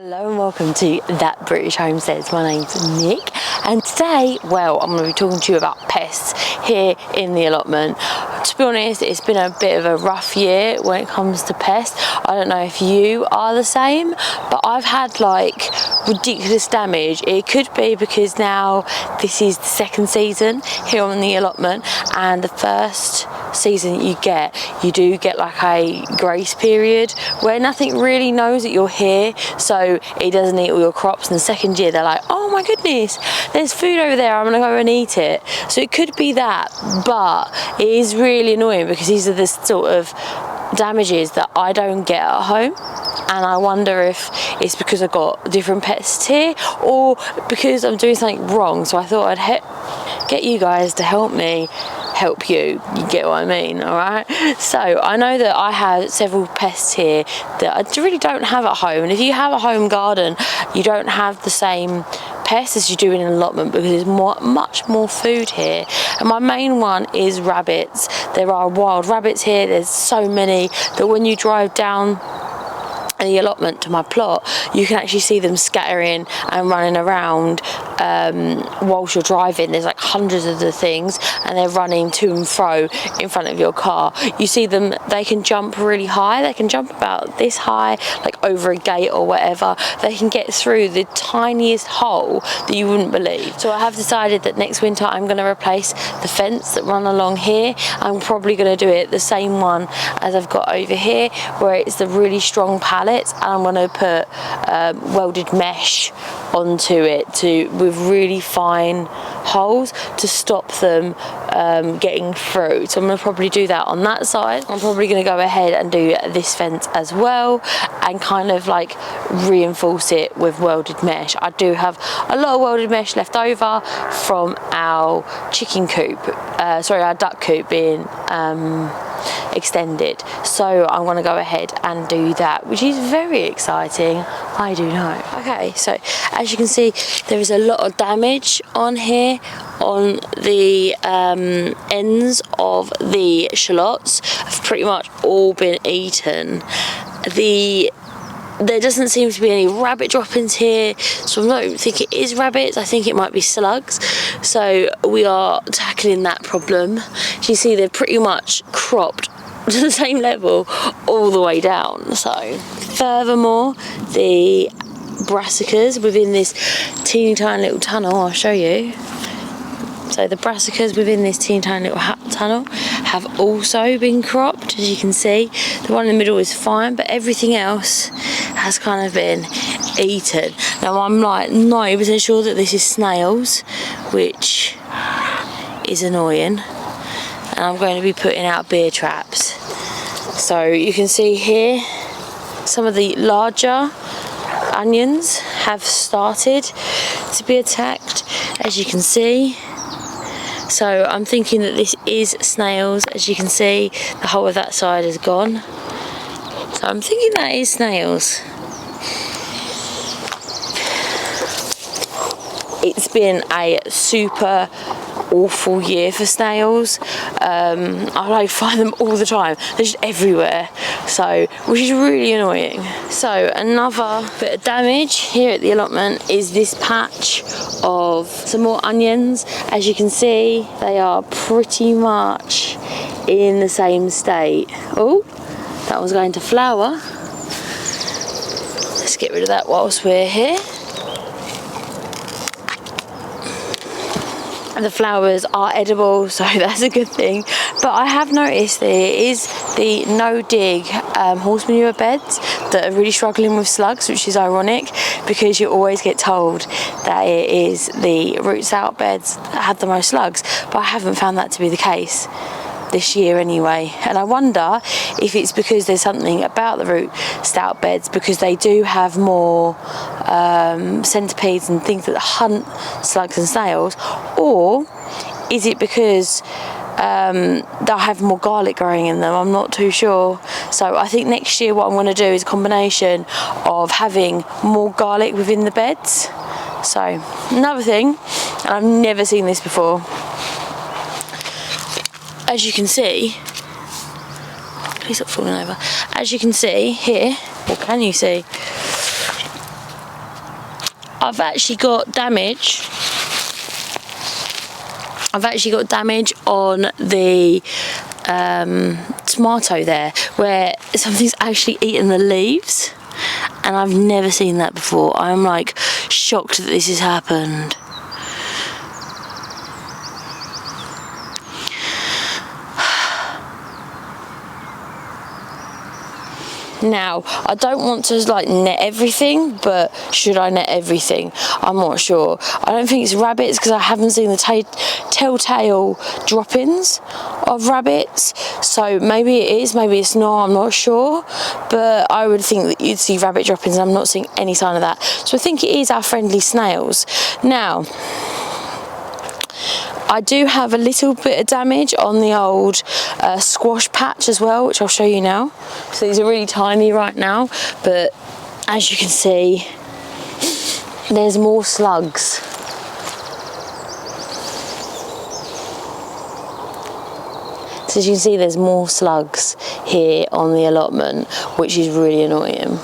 Hello and welcome to That British Homestead. My name's Nick and today, well, I'm going to be talking to you about pests here in the allotment. To be honest, it's been a bit of a rough year when it comes to pests. I don't know if you are the same, but I've had like ridiculous damage. It could be because now this is the second season here on the allotment, and the first season you do get like a grace period where nothing really knows that you're here, so it doesn't eat all your crops. And the second year they're like, oh my goodness, there's food over there, I'm gonna go and eat it. So it could be that, but it is really annoying because these are the sort of damages that I don't get at home, and I wonder if it's because I've got different pests here or because I'm doing something wrong. So I thought I'd get you guys to help me help you get what I mean. All right, so I know that I have several pests here that I really don't have at home, and if you have a home garden you don't have the same pests as you do in an allotment because there's much more food here. And my main one is rabbits. There are wild rabbits here. There's so many that when you drive down the allotment to my plot you can actually see them scattering and running around whilst you're driving. There's like hundreds of the things and they're running to and fro in front of your car. You see them, they can jump really high. They can jump about this high, like over a gate or whatever. They can get through the tiniest hole that you wouldn't believe. So I have decided that next winter I'm going to replace the fence that run along here. I'm probably going to do it the same one as I've got over here, where it's the really strong pallets, and I'm going to put welded mesh onto it with really fine holes to stop them getting through. So I'm going to probably do that on that side. I'm probably going to go ahead and do this fence as well and kind of like reinforce it with welded mesh. I do have a lot of welded mesh left over from our chicken coop, our duck coop being extended, so I'm going to go ahead and do that, which is very exciting, I do know. Okay, so as you can see there is a lot of damage on here on the ends of the shallots. Have pretty much all been eaten. There doesn't seem to be any rabbit droppings here, so I don't think it is rabbits. I think it might be slugs. So we are tackling that problem. As you see, they're pretty much cropped to the same level all the way down. So furthermore, the brassicas within this teeny tiny little tunnel, I'll show you. So the brassicas within this teeny tiny little tunnel have also been cropped, as you can see. The one in the middle is fine, but everything else has kind of been eaten. Now I'm like 90% sure that this is snails, which is annoying. And I'm going to be putting out beer traps. So you can see here some of the larger onions have started to be attacked, as you can see. So I'm thinking that this is snails. As you can see, the whole of that side is gone. So I'm thinking that is snails. It's been a super awful year for snails. I find them all the time. They're just everywhere, so which is really annoying. So another bit of damage here at the allotment is this patch of some more onions. As you can see, they are pretty much in the same state. Oh, that was going to flower. Let's get rid of that whilst we're here. The flowers are edible, so that's a good thing. But I have noticed there is the no-dig horse manure beds that are really struggling with slugs, which is ironic because you always get told that it is the root stout beds that have the most slugs, but I haven't found that to be the case this year anyway. And I wonder if it's because there's something about the root stout beds, because they do have more centipedes and things that hunt slugs and snails, or is it because they'll have more garlic growing in them? I'm not too sure. So I think next year what I'm going to do is a combination of having more garlic within the beds. So another thing, and I've never seen this before, as you can see, please stop falling over. As you can see here, or can you see, I've actually got damage. On the tomato there, where something's actually eaten the leaves, and I've never seen that before. I'm like shocked that this has happened. Now, I don't want to like net everything, but should I net everything? I'm not sure. I don't think it's rabbits because I haven't seen the telltale drop-ins of rabbits. So maybe it is, maybe it's not, I'm not sure. But I would think that you'd see rabbit drop-ins, and I'm not seeing any sign of that. So I think it is our friendly snails. Now, I do have a little bit of damage on the old squash patch as well, which I'll show you now. So these are really tiny right now, but as you can see, there's more slugs. So as you can see, there's more slugs here on the allotment, which is really annoying.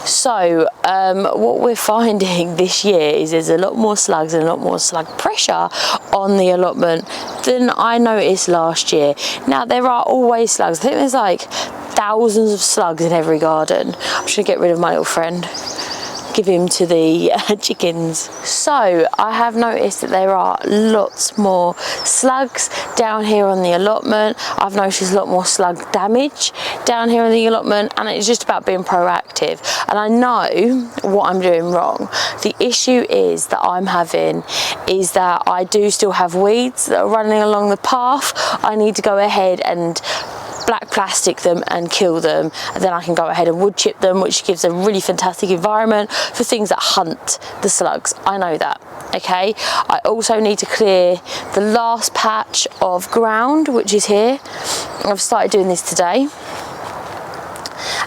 So what we're finding this year is there's a lot more slugs and a lot more slug pressure on the allotment than I noticed last year. Now, there are always slugs. I think there's like thousands of slugs in every garden. I'm just gonna get rid of my little friend, give him to the chickens. So I have noticed that there are lots more slugs down here on the allotment. I've noticed a lot more slug damage down here on the allotment, and it's just about being proactive. And I know what I'm doing wrong. The issue is that I'm having is that I do still have weeds that are running along the path. I need to go ahead and black plastic them and kill them, and then I can go ahead and wood chip them, which gives a really fantastic environment for things that hunt the slugs. I know that. Okay, I also need to clear the last patch of ground, which is here. I've started doing this today.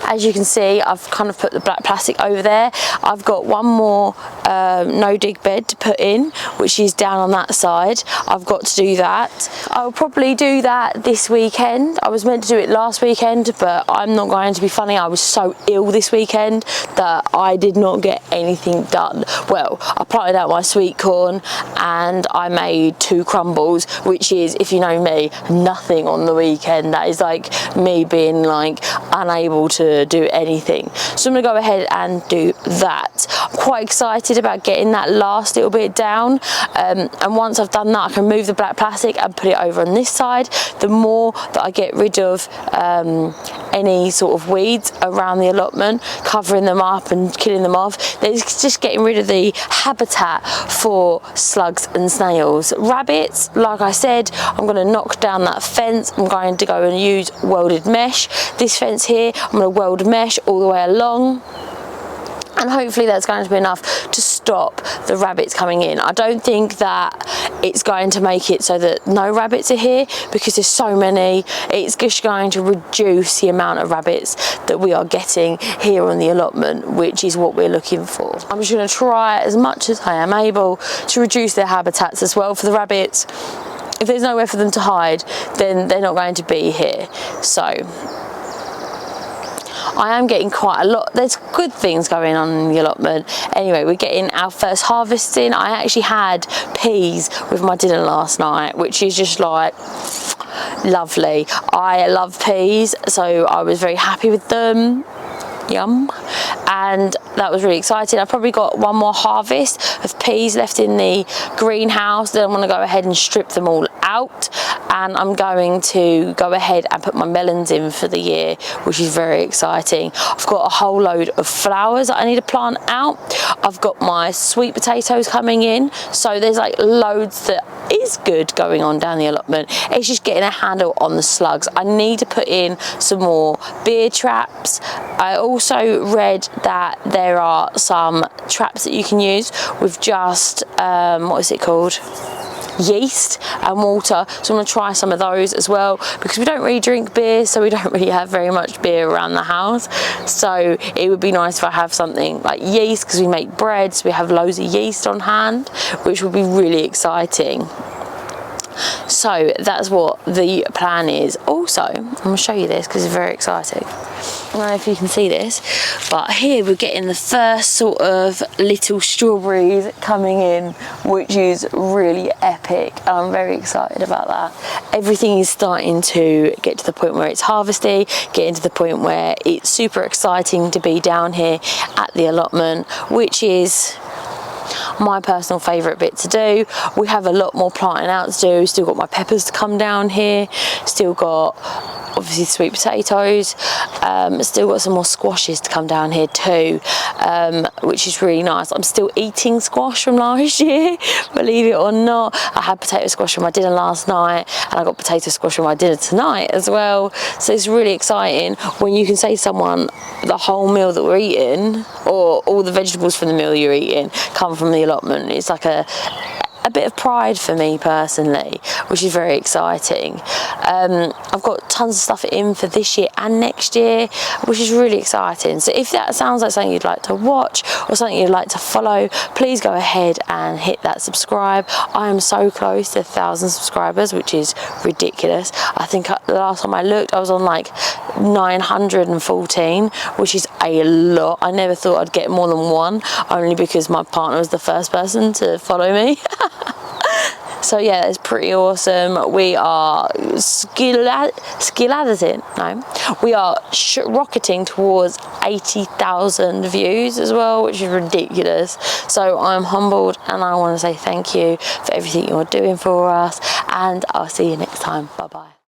As you can see, I've kind of put the black plastic over there. I've got one more no dig bed to put in, which is down on that side. I've got to do that. I'll probably do that this weekend. I was meant to do it last weekend, but I'm not going to be funny. I was so ill this weekend that I did not get anything done. Well, I planted out my sweet corn and I made 2 crumbles, which is, if you know me, nothing on the weekend. That is like me being like unable to do anything. So I'm gonna go ahead and do that. I'm quite excited about getting that last little bit down, and once I've done that, I can move the black plastic and put it over on this side. The more that I get rid of any sort of weeds around the allotment, covering them up and killing them off, it's just getting rid of the habitat for slugs and snails. Rabbits, like I said, I'm going to knock down that fence. I'm going to go and use welded mesh. This fence here, I'm going to weld mesh all the way along, and hopefully that's going to be enough to stop the rabbits coming in. I don't think that it's going to make it so that no rabbits are here, because there's so many. It's just going to reduce the amount of rabbits that we are getting here on the allotment, which is what we're looking for. I'm just going to try as much as I am able to reduce their habitats as well for the rabbits. If there's nowhere for them to hide, then they're not going to be here. So I am getting quite a lot. There's good things going on in the allotment. Anyway, we're getting our first harvest in. I actually had peas with my dinner last night, which is just like lovely. I love peas, so I was very happy with them. Yum. And that was really exciting. I've probably got one more harvest of peas left in the greenhouse. Then I'm going to go ahead and strip them all out, and I'm going to go ahead and put my melons in for the year, which is very exciting. I've got a whole load of flowers that I need to plant out. I've got my sweet potatoes coming in, so there's like loads that is good going on down the allotment. It's just getting a handle on the slugs. I need to put in some more beer traps. I also read that there are some traps that you can use with just what is it called, yeast and water. So I'm going to try some of those as well, because we don't really drink beer, so we don't really have very much beer around the house. So it would be nice if I have something like yeast, because we make bread, so we have loads of yeast on hand, which would be really exciting. So that's what the plan is. Also, I'm going to show you this because it's very exciting. I don't know if you can see this, but here we're getting the first sort of little strawberries coming in, which is really epic. And I'm very excited about that. Everything is starting to get to the point where it's harvesty, getting to the point where it's super exciting to be down here at the allotment, which is my personal favourite bit to do. We have a lot more planting out to do. Still got my peppers to come down here, still got obviously sweet potatoes, still got some more squashes to come down here too, which is really nice. I'm still eating squash from last year, believe it or not. I had potato squash for my dinner last night, and I got potato squash for my dinner tonight as well. So it's really exciting when you can say to someone the whole meal that we're eating, or all the vegetables from the meal you're eating, come from the allotment. It's like a bit of pride for me personally, which is very exciting. I've got tons of stuff in for this year and next year, which is really exciting. So if that sounds like something you'd like to watch or something you'd like to follow, please go ahead and hit that subscribe. I am so close to 1,000 subscribers, which is ridiculous. I think the last time I looked, I was on like 914, which is a lot. I never thought I'd get more than one, only because my partner was the first person to follow me. So yeah, it's pretty awesome. We are rocketing towards 80,000 views as well, which is ridiculous. So I'm humbled, and I want to say thank you for everything you're doing for us, and I'll see you next time. Bye bye.